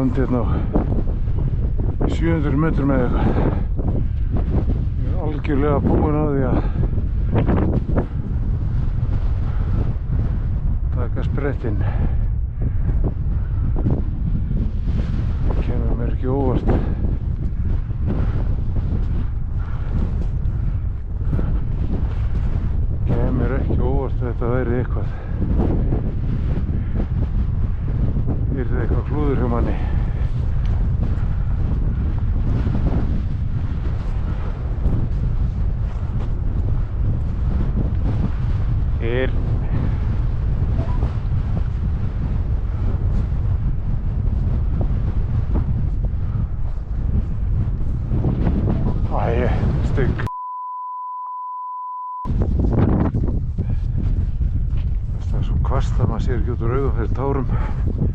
standi hérna á 700 metrum eða eitthvað. Ég er algjörlega búinn á því að taka sprettinn. Kemur mér ekki óvart. Kemur ekki óvart að þetta væri eitthvað. Yrði eitthvað klúður hjá manni. Stygg. Það er svo hvasst að maður sér ekki út úr augum fyrir tárum.